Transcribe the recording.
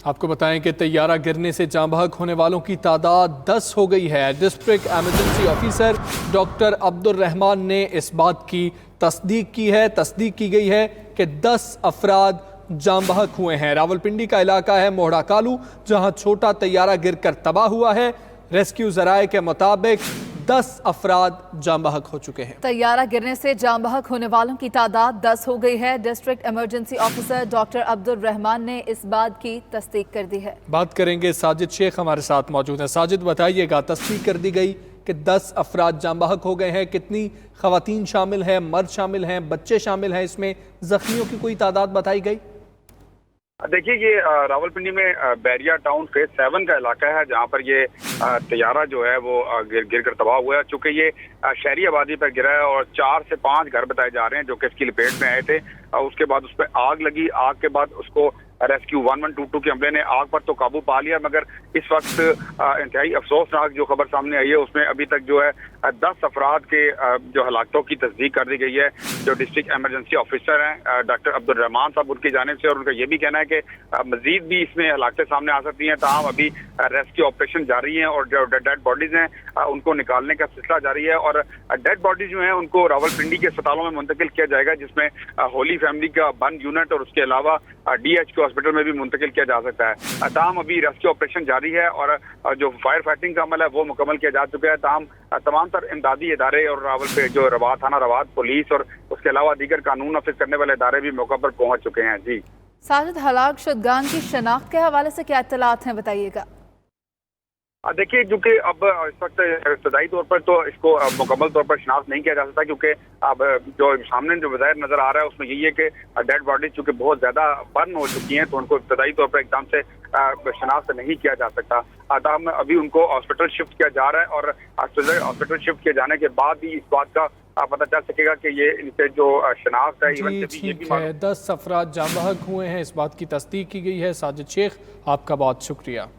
आपको बताएं कि तैयारा गिरने से जाँ बहक होने वालों की तादाद 10 हो गई है। District emergency officer doctor Abdul Rahman ने इस बात की तस्दीक की गई है कि 10 अफराद जाँ बहक हुए हैं। रावलपिंडी का इलाका है मोहड़ा कालू, जहां छोटा तैयारा गिरकर तबाह हुआ है। रेस्क्यू जराए के मुताबिक 10 अफराद जाँ बहक हो चुके हैं। तैयारा गिरने से जाँ बहक होने वालों की तादाद 10 हो गई है। District emergency officer doctor Abdul Rahman ने इस बात की तस्दीक कर दी है। बात करेंगे, साजिद शेख हमारे साथ मौजूद हैं। साजिद, बताइएगा, तस्दीक कर दी गई कि 10 अफराद जाँ बहक हो गए हैं। कितनी खवातीन शामिल हैं, मर्द शामिल हैं, बच्चे शामिल हैं? इसमें जख्मियों की कोई तादाद बताई गई? देखिए, ये रावलपिंडी में बैरिया टाउन फेज 7 का इलाका है, जहाँ पर ये तैयारा जो है वो गिर कर तबाह हुआ है। चूँकि ये शहरी आबादी पर गिरा है और 4 से 5 घर बताए जा रहे हैं जो कि इसकी लपेट में आए थे। उसके बाद उस पर आग लगी। आग के बाद उसको रेस्क्यू 1122 के अमले ने आग पर तो काबू पा लिया, मगर इस वक्त इंतहाई अफसोसनाक जो खबर सामने आई है उसमें अभी तक जो है 10 अफराद के जो हलाकतों की तस्दीक कर दी गई है। जो डिस्ट्रिक्ट एमरजेंसी ऑफिसर हैं डॉक्टर अब्दुल रहमान साहब, उनकी जानिब से, और उनका ये भी कहना है कि मजीद भी इसमें हलाकतें सामने आ सकती हैं। ताहम अभी रेस्क्यू ऑपरेशन जारी है और जो डेड बॉडीज हैं उनको निकालने का सिलसिला जारी है। और डेड बॉडीज जो हैं उनको रावलपिंडी के अस्पतालों में मुंतकिल किया जाएगा, जिसमें होली फैमिली का 1 यूनिट और उसके अलावा DH हॉस्पिटल में भी मुंतकिल किया जा सकता है। ताहम अभी रेस्क्यू ऑपरेशन जारी है और जो फायर फाइटिंग का अमल है वो मुकम्मल किया जा चुका है। ताहम तमाम तर इमदादी इदारे और रावल जो रवात थाना रवात पुलिस और उसके अलावा दीगर कानून नाफिज करने वाले इदारे भी मौका पर पहुंच चुके हैं। जी साजिद, हलाक शुदगान की शनाख्त के हवाले से क्या इत्तलात हैं, बताइएगा। देखिए, क्योंकि अब इस वक्त इब्तदाई तौर पर तो इसको मुकम्मल तौर पर शनाख्त नहीं किया जा सकता, क्योंकि अब जो सामने जो वज़ाहिर नजर आ रहा है उसमें यही है कि डेड बॉडी चूंकि बहुत ज्यादा बर्न हो चुकी हैं, तो उनको इब्तदाई तौर पर एकदम से शनाख्त नहीं किया जा सकता। आदाम अभी उनको हॉस्पिटल शिफ्ट किया जा रहा है और हॉस्पिटल शिफ्ट किए जाने के बाद ही इस बात का पता चल सकेगा कि ये इनसे जो शनाख्त है। जी ठीक है, 10 अफराद जाँ बहक हुए हैं, इस बात की तस्दीक की गई है। साजिद शेख, आपका बहुत शुक्रिया।